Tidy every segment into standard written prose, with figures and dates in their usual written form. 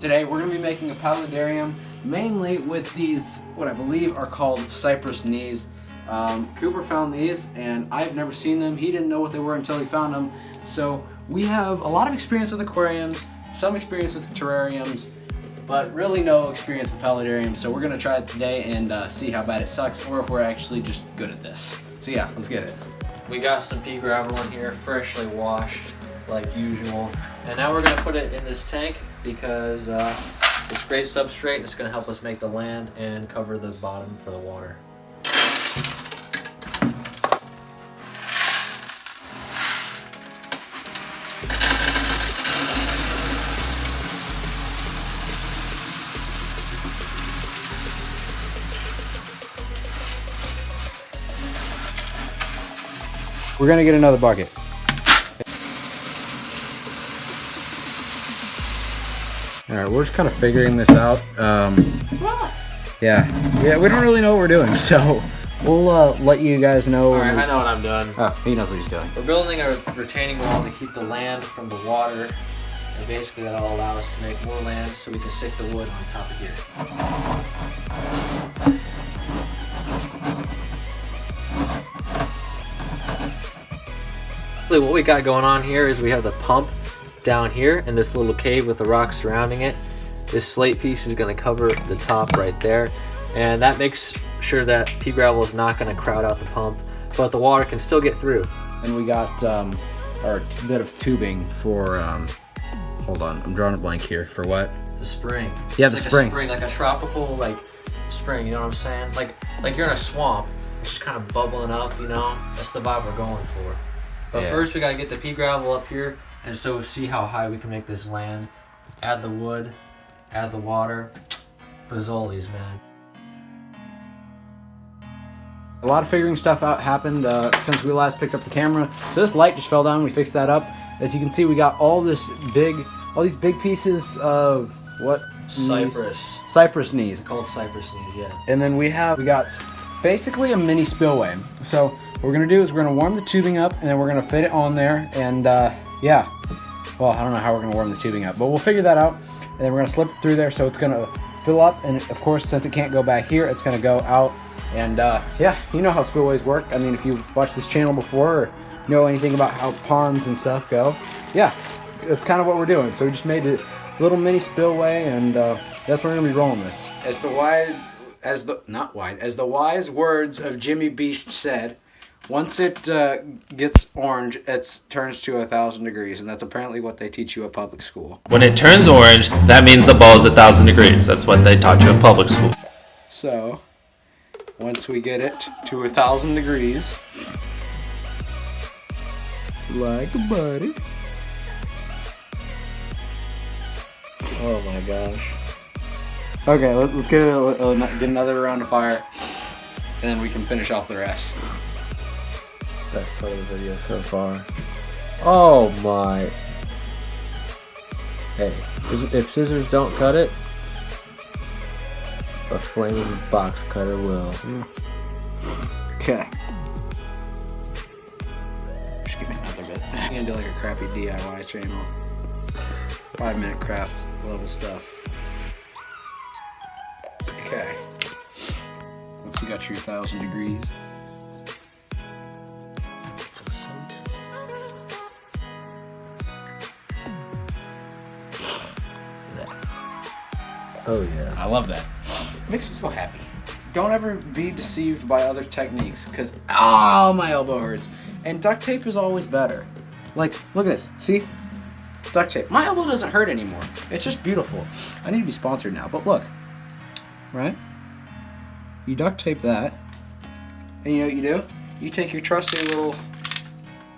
Today we're going to be making a paludarium mainly with these, what I believe are called cypress knees. Cooper found these and I've never seen them. He didn't know what they were until he found them. So we have a lot of experience with aquariums, some experience with terrariums, but really no experience with paludariums. So we're going to try it today and see how bad it sucks or if we're actually just good at this. So yeah, let's get it. We got some pea gravel in here, freshly washed like usual. And now we're going to put it in this tank because it's great substrate and it's going to help us make the land and cover the bottom for the water. We're going to get another bucket. All right, we're just kind of figuring this out. Yeah, we don't really know what we're doing, so we'll let you guys know. All right, I know what I'm doing. Oh, he knows what he's doing. We're building a retaining wall to keep the land from the water, and basically that'll allow us to make more land so we can stick the wood on top of here. What we got going on here is we have the pump down here in this little cave with the rocks surrounding it. This slate piece is going to cover the top right there, and that makes sure that pea gravel is not going to crowd out the pump, but the water can still get through. And we got our bit of tubing for hold on, I'm drawing a blank here. For what? The spring. Yeah, it's the like spring. A spring, like a tropical spring. You know what I'm saying? Like you're in a swamp. It's just kind of bubbling up. You know, that's the vibe we're going for. But yeah. First we got to get the pea gravel up here, and so see how high we can make this land. Add the wood, add the water. Fazoli's, man. A lot of figuring stuff out happened since we last picked up the camera. So this light just fell down. We fixed that up. As you can see, we got all these big pieces of what? Cypress. Cypress knees. It's called cypress knees, yeah. And then we got basically a mini spillway. So what we're gonna do is we're gonna warm the tubing up, and then we're gonna fit it on there. And yeah, well, I don't know how we're gonna warm the tubing up, but we'll figure that out. And then we're gonna slip it through there so it's gonna fill up. And of course, since it can't go back here, it's gonna go out. And yeah, you know how spillways work. I mean, if you've watched this channel before or know anything about how ponds and stuff go, yeah, that's kind of what we're doing. So we just made a little mini spillway, and that's what we're gonna be rolling with. As the wise words of Jimmy Beast said, once it gets orange, it turns to 1,000 degrees, and that's apparently what they teach you at public school. When it turns orange, that means the ball is 1,000 degrees. That's what they taught you at public school. So, once we get it to 1,000 degrees, like a buddy. Oh my gosh. Okay, let's get another round of fire, and then we can finish off the rest. Best part of the video so far. Oh my. Hey, if scissors don't cut it, a flaming box cutter will. Okay. Just give me another bit. I'm gonna do like a crappy DIY channel. 5-minute craft level stuff. Okay. Once you got your 1,000 degrees. Oh yeah. I love that. It makes me so happy. Don't ever be deceived by other techniques, because my elbow hurts. And duct tape is always better. Like, look at this. See? Duct tape. My elbow doesn't hurt anymore. It's just beautiful. I need to be sponsored now, but look. Right? You duct tape that. And you know what you do? You take your trusty little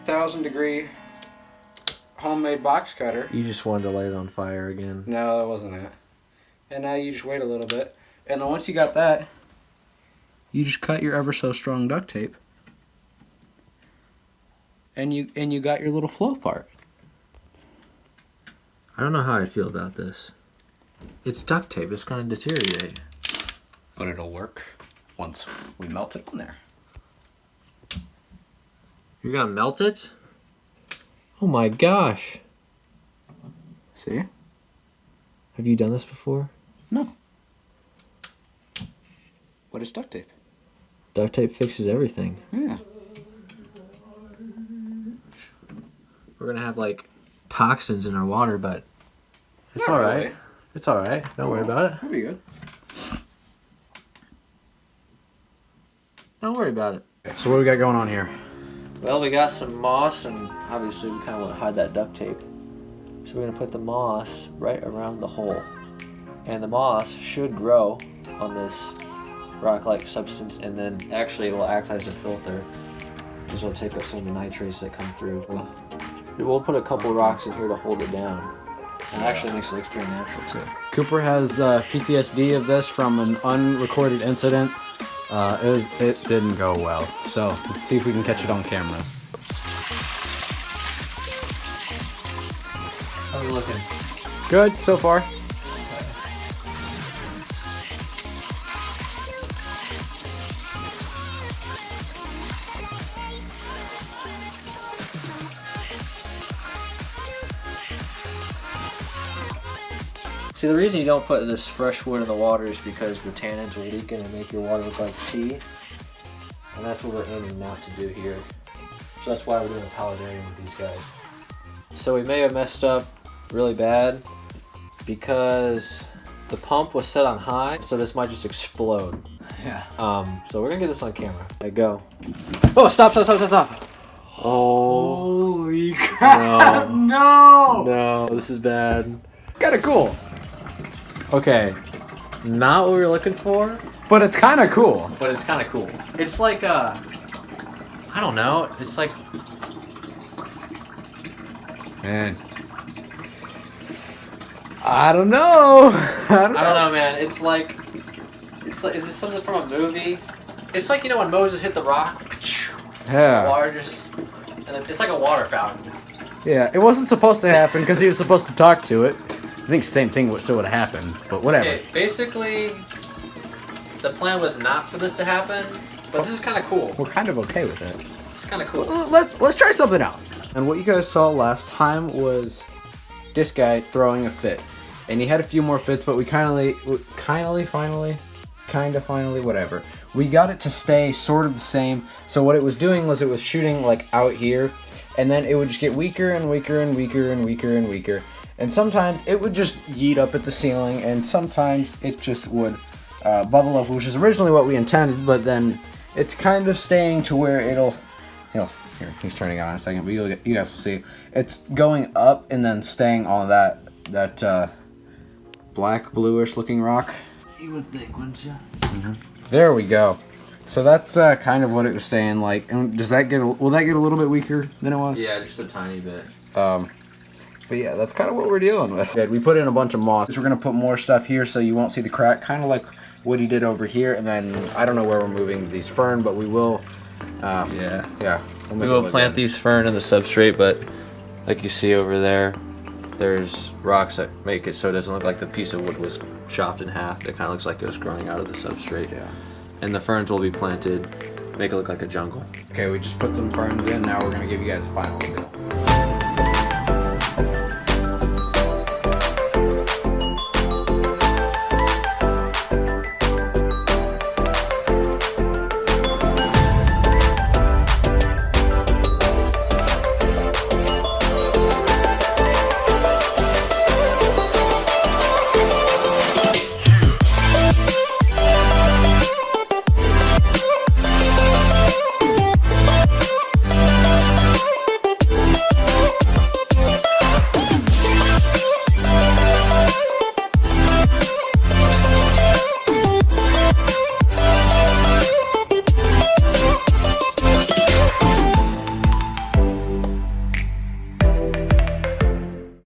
1,000 degree homemade box cutter. You just wanted to light it on fire again. No, that wasn't it. And now you just wait a little bit. And then once you got that, you just cut your ever so strong duct tape. And you got your little flow part. I don't know how I feel about this. It's duct tape, it's gonna deteriorate. But it'll work once we melt it on there. You're gonna melt it? Oh my gosh. See? Have you done this before? No. What is duct tape? Duct tape fixes everything. Yeah. We're gonna have like toxins in our water, but it's Not all right. really. It's all right. Don't worry about it. That'll be good. Don't worry about it. So what do we got going on here? Well, we got some moss, and obviously we kind of want to hide that duct tape. So we're gonna put the moss right around the hole, and the moss should grow on this rock-like substance, and then actually it will act as a filter. This will take up some of the nitrates that come through. We'll put a couple rocks in here to hold it down. And it actually makes it look pretty natural too. Cooper has PTSD of this from an unrecorded incident. It didn't go well, so let's see if we can catch it on camera. How's it looking? Good so far. See, the reason you don't put this fresh wood in the water is because the tannins will leak in and make your water look like tea. And that's what we're aiming not to do here. So that's why we're doing a paludarium with these guys. So we may have messed up really bad because the pump was set on high, so this might just explode. Yeah. So we're gonna get this on camera. Okay, go. Oh, stop. Oh, Holy crap. No. no, this is bad. It's kind of cool. Okay, not what we were looking for. But it's kind of cool. But it's kind of cool. It's like I don't know. It's like Man. I don't know. I don't know, man. It's like is this something from a movie? It's like, you know, when Moses hit the rock, Yeah. water just, and then it's like a water fountain. Yeah, it wasn't supposed to happen because he was supposed to talk to it. I think same thing still would have happened, but whatever. Okay, basically, the plan was not for this to happen, but this is kind of cool. We're kind of okay with it. It's kind of cool. Let's try something out. And what you guys saw last time was this guy throwing a fit, and he had a few more fits, but we finally, whatever. We got it to stay sort of the same. So what it was doing was it was shooting like out here, and then it would just get weaker and weaker and weaker and weaker and weaker. And sometimes it would just yeet up at the ceiling, and sometimes it just would bubble up, which is originally what we intended, but then it's kind of staying to where it'll, here, he's turning it on in a second, but you guys will see. It's going up and then staying on that black, bluish looking rock. You would think, wouldn't you? Mm-hmm. There we go. So that's kind of what it was staying like. And will that get a little bit weaker than it was? Yeah, just a tiny bit. But yeah, that's kind of what we're dealing with. We put in a bunch of moss. We're gonna put more stuff here so you won't see the crack, kind of like what he did over here. And then I don't know where we're moving these fern, but we will. Yeah. We will plant these fern in the substrate, but like you see over there, there's rocks that make it so it doesn't look like the piece of wood was chopped in half. It kind of looks like it was growing out of the substrate. Yeah. And the ferns will be planted, make it look like a jungle. Okay, we just put some ferns in. Now we're gonna give you guys a final look.